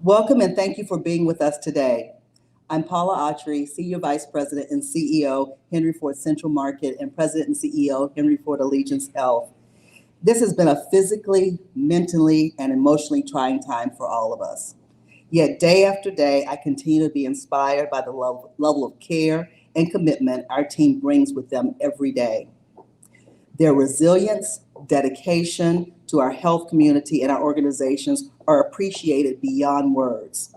Welcome and thank you for being with us today. I'm Paula Autry, Senior Vice President and CEO, Henry Ford Central Market, and President and CEO, Henry Ford Allegiance Health. This has been a physically, mentally, and emotionally trying time for all of us. Yet day after day, I continue to be inspired by the level of care and commitment our team brings with them every day. Their resilience, dedication to our health community and our organizations are appreciated beyond words.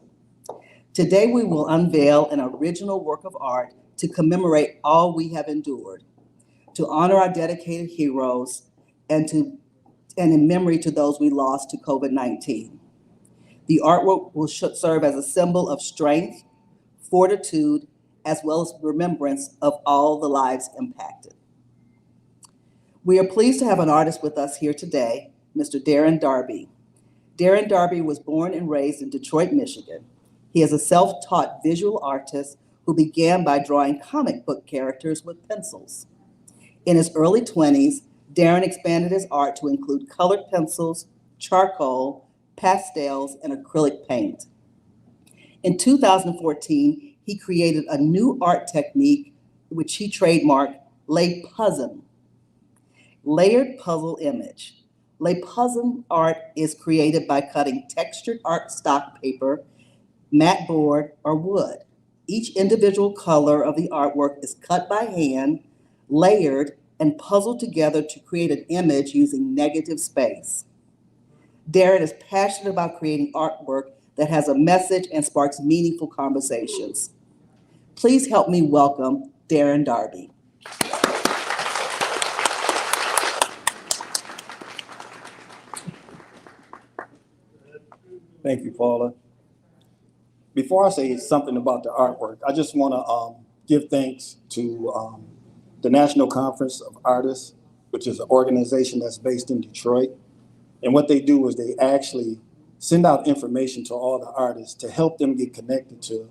Today, we will unveil an original work of art to commemorate all we have endured, to honor our dedicated heroes, and in memory to those we lost to COVID-19. The artwork will serve as a symbol of strength, fortitude, as well as remembrance of all the lives impacted. We are pleased to have an artist with us here today, Mr. Darin Darby. Darin Darby was born and raised in Detroit, Michigan. He is a self-taught visual artist who began by drawing comic book characters with pencils. In his early 20s, Darin expanded his art to include colored pencils, charcoal, pastels, and acrylic paint. In 2014, he created a new art technique which he trademarked Lay-Puzzle, layered puzzle image. Lay-Puzzle art is created by cutting textured art stock paper, mat board, or wood. Each individual color of the artwork is cut by hand, layered, and puzzled together to create an image using negative space. Darin is passionate about creating artwork that has a message and sparks meaningful conversations. Please help me welcome Darin Darby. Thank you, Paula. Before I say something about the artwork, I just want to give thanks to the National Conference of Artists, which is an organization that's based in Detroit. And what they do is they actually send out information to all the artists to help them get connected to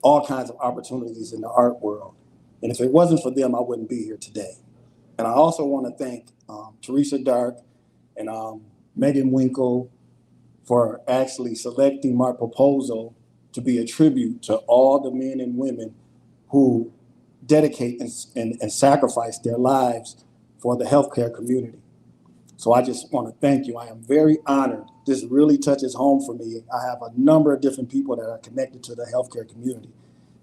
all kinds of opportunities in the art world. And if it wasn't for them, I wouldn't be here today. And I also want to thank Teresa Dark and Megan Winkle for actually selecting my proposal to be a tribute to all the men and women who dedicate and sacrifice their lives for the healthcare community. So I just want to thank you. I am very honored. This really touches home for me. I have a number of different people that are connected to the healthcare community,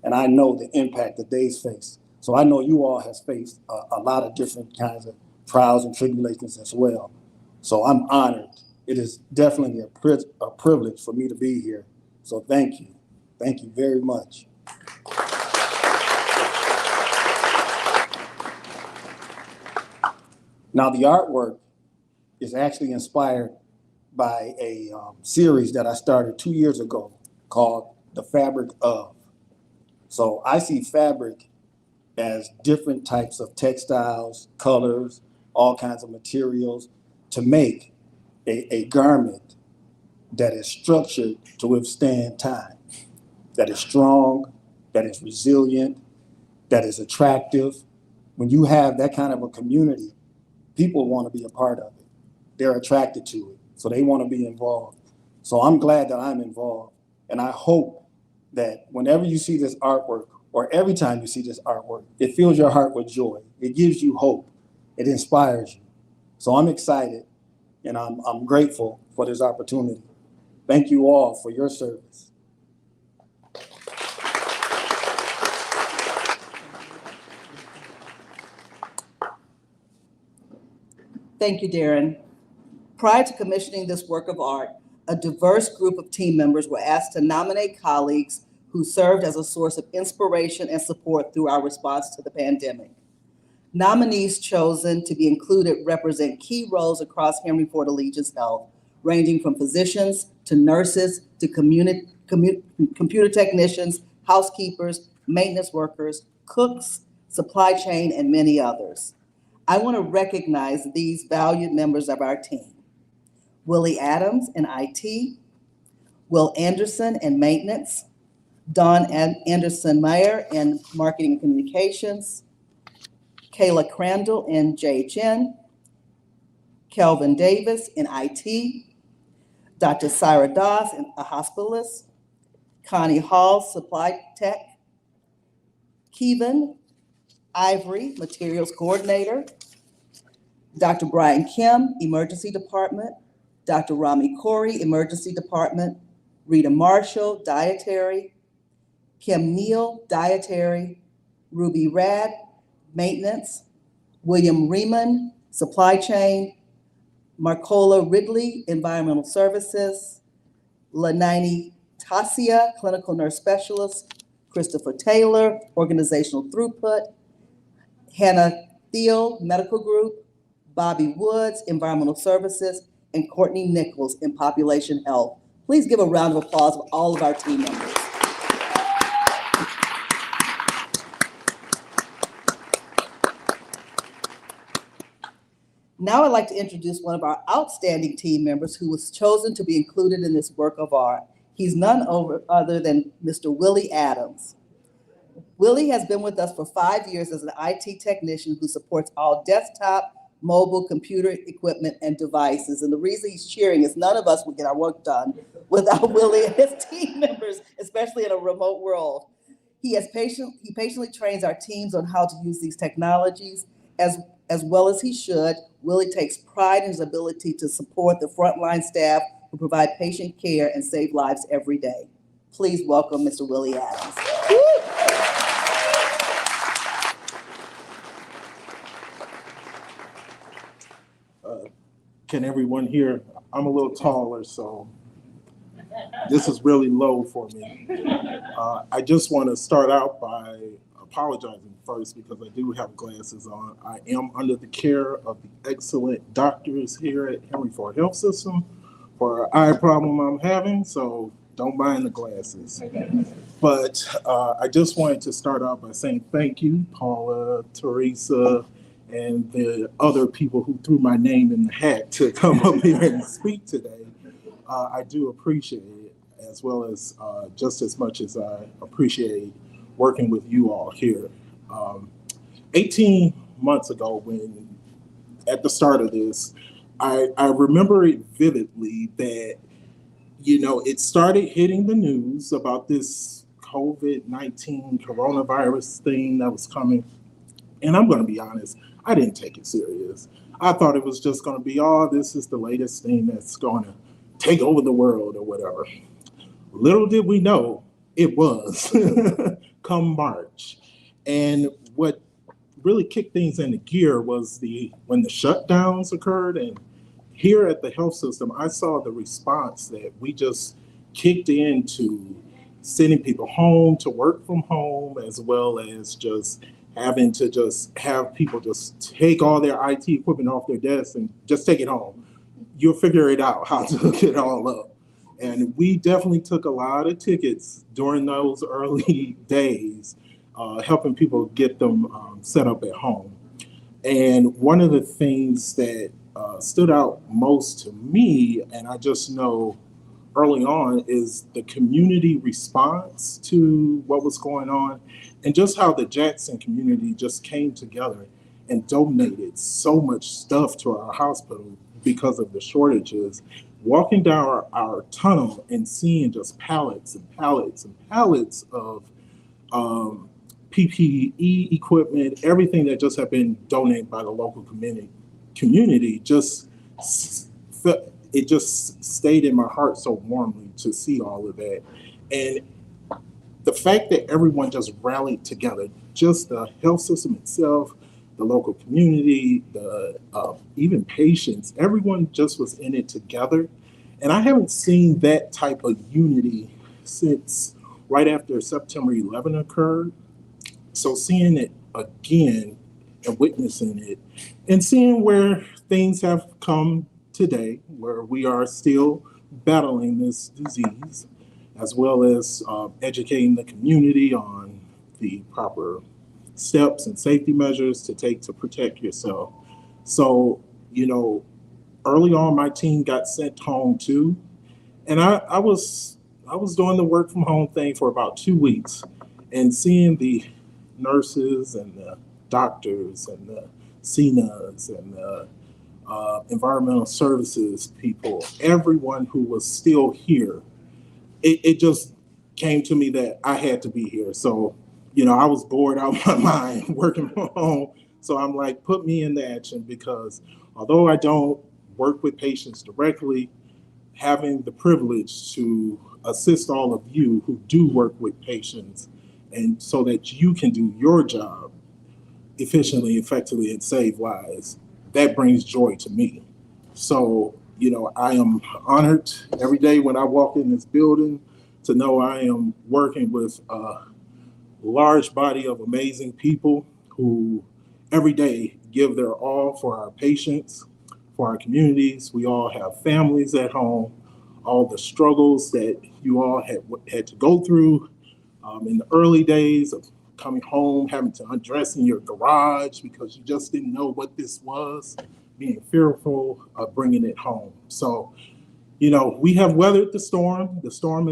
and I know the impact that they face. So I know you all have faced a lot of different kinds of trials and tribulations as well. So I'm honored. It is definitely a privilege for me to be here. So thank you. Thank you very much. Now the artwork is actually inspired by a series that I started 2 years ago called The Fabric Of. So I see fabric as different types of textiles, colors, all kinds of materials to make a garment that is structured to withstand time, that is strong, that is resilient, that is attractive. When you have that kind of a community, people want to be a part of it. They're attracted to it, so they want to be involved. So I'm glad that I'm involved, and I hope that whenever you see this artwork, or every time you see this artwork, it fills your heart with joy. It gives you hope. It inspires you. So I'm excited, and I'm grateful for this opportunity. Thank you all for your service. Thank you, Darin. Prior to commissioning this work of art, a diverse group of team members were asked to nominate colleagues who served as a source of inspiration and support through our response to the pandemic. Nominees chosen to be included represent key roles across Henry Ford Allegiance Health, ranging from physicians to nurses to computer technicians, housekeepers, maintenance workers, cooks, supply chain, and many others. I want to recognize these valued members of our team. Willie Adams in IT, Will Anderson in maintenance, Dawn Anderson-Meyer in marketing and communications, Kayla Crandall in JHN, Kelvin Davis in IT, Dr. Syra Doss, a hospitalist, Connie Hall, supply tech, Kevin Ivory, materials coordinator, Dr. Brian Kim, emergency department, Dr. Rami Corey, emergency department, Rita Marshall, dietary, Kim Neal, dietary, Ruby Rad, maintenance, William Riemann, supply chain, Marcola Ridley, environmental services, Lanini Tasia, clinical nurse specialist, Christopher Taylor, organizational throughput, Hannah Thiel, medical group, Bobby Woods, environmental services, and Courtney Nichols in population health. Please give a round of applause for all of our team members. Now I'd like to introduce one of our outstanding team members who was chosen to be included in this work of art. He's none other than Mr. Willie Adams. Willie has been with us for 5 years as an IT technician who supports all desktop, mobile, computer equipment, and devices. And the reason he's cheering is none of us would get our work done without Willie and his team members, especially in a remote world. He patiently trains our teams on how to use these technologies as well as he should. Willie takes pride in his ability to support the frontline staff who provide patient care and save lives every day. Please welcome Mr. Willie Adams. Can everyone hear? I'm a little taller, so this is really low for me. I just want to start out by apologizing first because I do have glasses on. I am under the care of the excellent doctors here at Henry Ford Health System for an eye problem I'm having, so don't mind the glasses. But I just wanted to start out by saying thank you, Paula, Teresa, and the other people who threw my name in the hat to come up here and speak today. I do appreciate it, as well as just as much as I appreciate working with you all here. 18 months ago, when at the start of this, I remember it vividly that, it started hitting the news about this COVID-19 coronavirus thing that was coming. And I'm going to be honest, I didn't take it serious. I thought it was just going to be, this is the latest thing that's going to take over the world or whatever. Little did we know it was come March. And what really kicked things into gear was when the shutdowns occurred. And here at the health system, I saw the response that we just kicked into sending people home to work from home, as well as just having to just have people just take all their IT equipment off their desks and just take it home. You'll figure it out how to hook it all up. And we definitely took a lot of tickets during those early days, helping people get them set up at home. And one of the things that stood out most to me, and I just know early on, is the community response to what was going on, and just how the Jackson community just came together and donated so much stuff to our hospital because of the shortages. Walking down our tunnel and seeing just pallets and pallets and pallets of PPE equipment, everything that just had been donated by the local community, it just stayed in my heart so warmly to see all of that. And the fact that everyone just rallied together, just the health system itself, the local community, the even patients, everyone just was in it together. And I haven't seen that type of unity since right after September 11 occurred. So seeing it again and witnessing it and seeing where things have come today, where we are still battling this disease, as well as educating the community on the proper steps and safety measures to take to protect yourself. So, early on, my team got sent home too. And I was doing the work from home thing for about 2 weeks, and seeing the nurses and the doctors and the CNAs and the environmental services people, everyone who was still here. It just came to me that I had to be here. So, I was bored out of my mind working from home. So I'm like, put me into action, because although I don't work with patients directly, having the privilege to assist all of you who do work with patients, and so that you can do your job efficiently, effectively, and save lives, that brings joy to me. So, I am honored every day when I walk in this building to know I am working with a large body of amazing people who every day give their all for our patients, for our communities. We all have families at home. All the struggles that you all had to go through in the early days of coming home, having to undress in your garage because you just didn't know what this was, being fearful of bringing it home. So, we have weathered the storm. The storm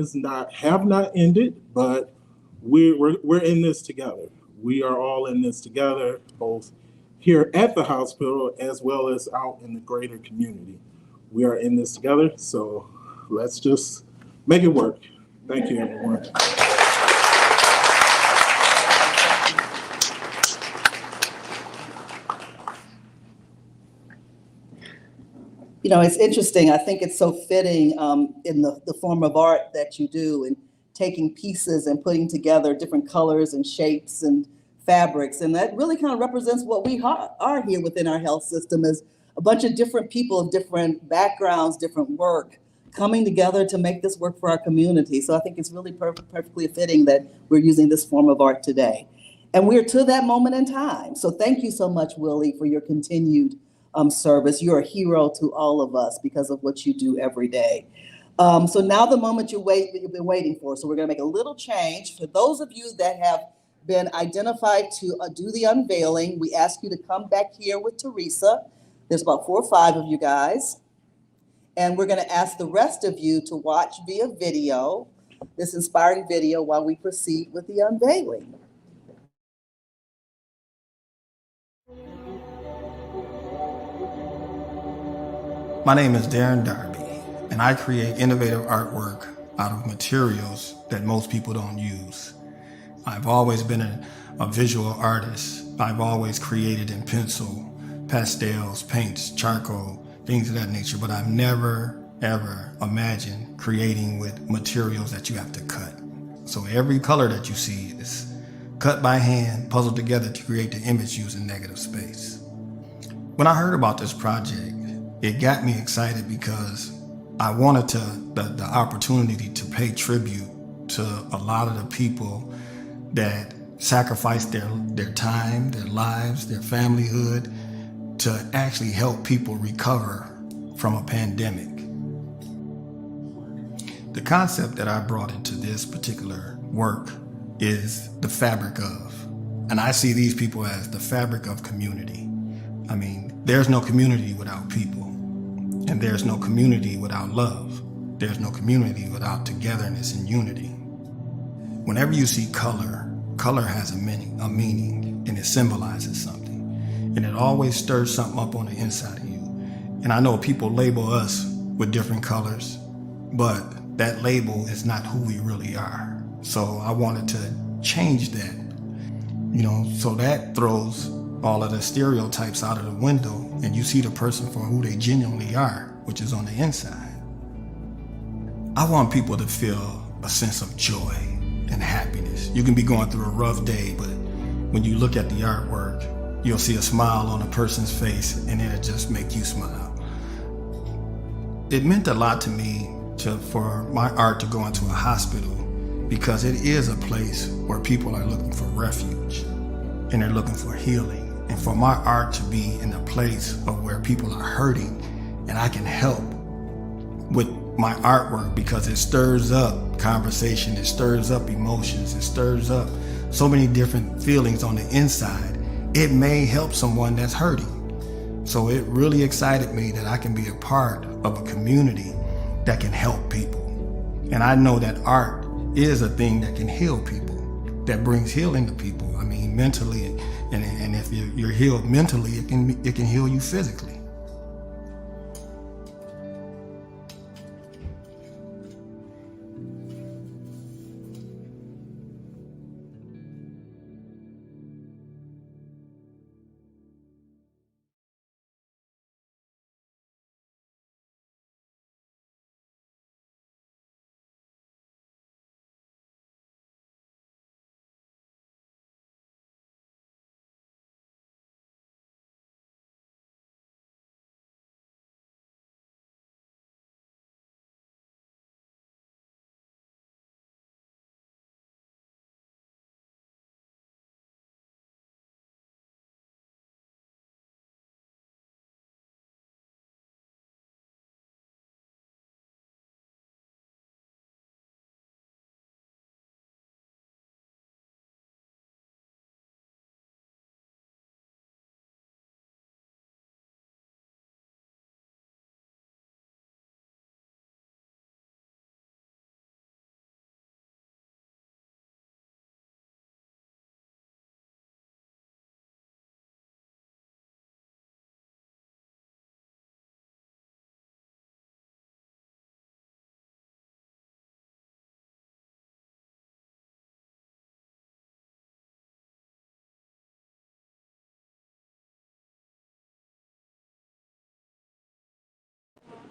have not ended, but we're in this together. We are all in this together, both here at the hospital as well as out in the greater community. We are in this together, so let's just make it work. Thank you, everyone. It's interesting. I think it's so fitting in the form of art that you do, and taking pieces and putting together different colors and shapes and fabrics. And that really kind of represents what we are here within our health system, is a bunch of different people of different backgrounds, different work, coming together to make this work for our community. So I think it's really perfectly fitting that we're using this form of art today. And we're to that moment in time. So thank you so much, Willie, for your continued service. You're a hero to all of us because of what you do every day. So now the moment you've been waiting for. So we're going to make a little change. For those of you that have been identified to do the unveiling, we ask you to come back here with Teresa. There's about 4 or 5 of you guys. And we're going to ask the rest of you to watch via video, this inspiring video, while we proceed with the unveiling. My name is Darin Darby, and I create innovative artwork out of materials that most people don't use. I've always been a visual artist. I've always created in pencil, pastels, paints, charcoal, things of that nature, but I've never, ever imagined creating with materials that you have to cut. So every color that you see is cut by hand, puzzled together to create the image using negative space. When I heard about this project, it got me excited because I wanted the opportunity to pay tribute to a lot of the people that sacrificed their time, their lives, their familyhood to actually help people recover from a pandemic. The concept that I brought into this particular work is the fabric of, and I see these people as the fabric of community. I mean, there's no community without people, and there's no community without love. There's no community without togetherness and unity. Whenever you see color, color has a meaning, and it symbolizes something, and it always stirs something up on the inside of you. And I know people label us with different colors, but that label is not who we really are. So I wanted to change that, so that throws all of the stereotypes out of the window, and you see the person for who they genuinely are, which is on the inside. I want people to feel a sense of joy and happiness. You can be going through a rough day, but when you look at the artwork, you'll see a smile on a person's face, and it'll just make you smile. It meant a lot to me for my art to go into a hospital, because it is a place where people are looking for refuge and they're looking for healing. And for my art to be in a place of where people are hurting, and I can help with my artwork, because it stirs up conversation, it stirs up emotions, it stirs up so many different feelings on the inside. It may help someone that's hurting. So it really excited me that I can be a part of a community that can help people. And I know that art is a thing that can heal people, that brings healing to people. I mean, mentally, and if you're healed mentally, it can heal you physically.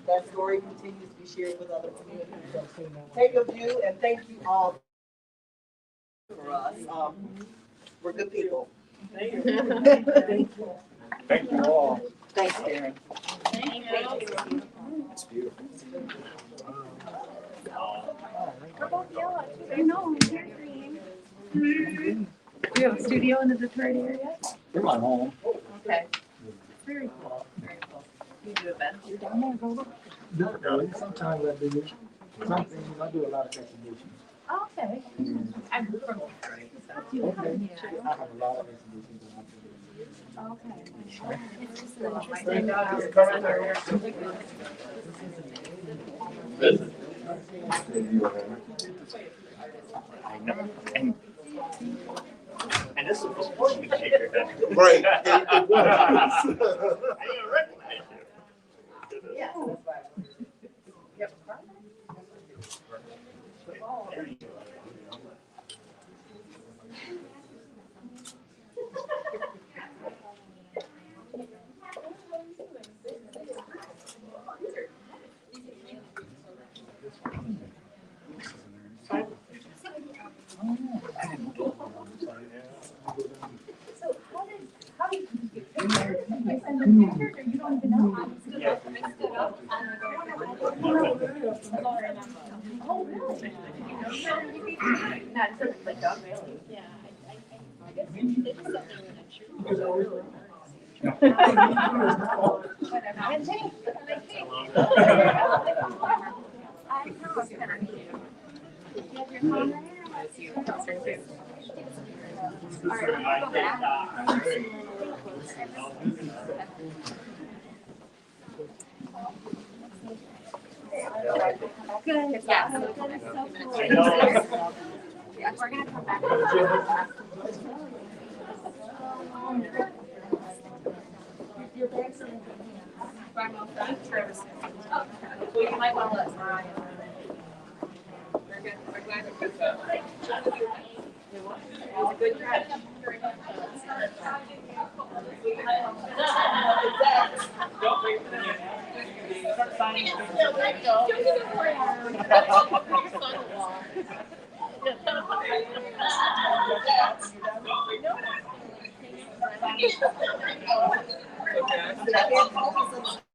that story continues to be shared with other communities. So take a view, and thank you all for us. We're good people. Thank you all. Thanks, Darin. It's beautiful. Do you have a studio in the Detroit area? You're my home. Okay. Very cool. Very cool. You do events? You're down there, go. Not really. Sometimes I do. Something, I do a lot of exhibitions. Oh, okay. I'm from Detroit. So. Okay. Yeah. I have a lot of exhibitions that I do. Okay. It's just an interesting. I know. And this is supposed to be here. Right. It was. I didn't recognize you. Yeah. Yep. So how do you get there? You send them pictures or you don't even know? Oh, really? Not just like dog valley. Yeah, I guess it's something that I'm sure. Whatever. And thanks. I know it's kind of cute. You have your phone there? Let's see what else there too. All right, go back. Good. Yeah. So good. It's so cool. Yeah, we're gonna come back. Your bags are in well, you might want to let Mariah. We're good. We're glad to put that. It was a good catch. Okay.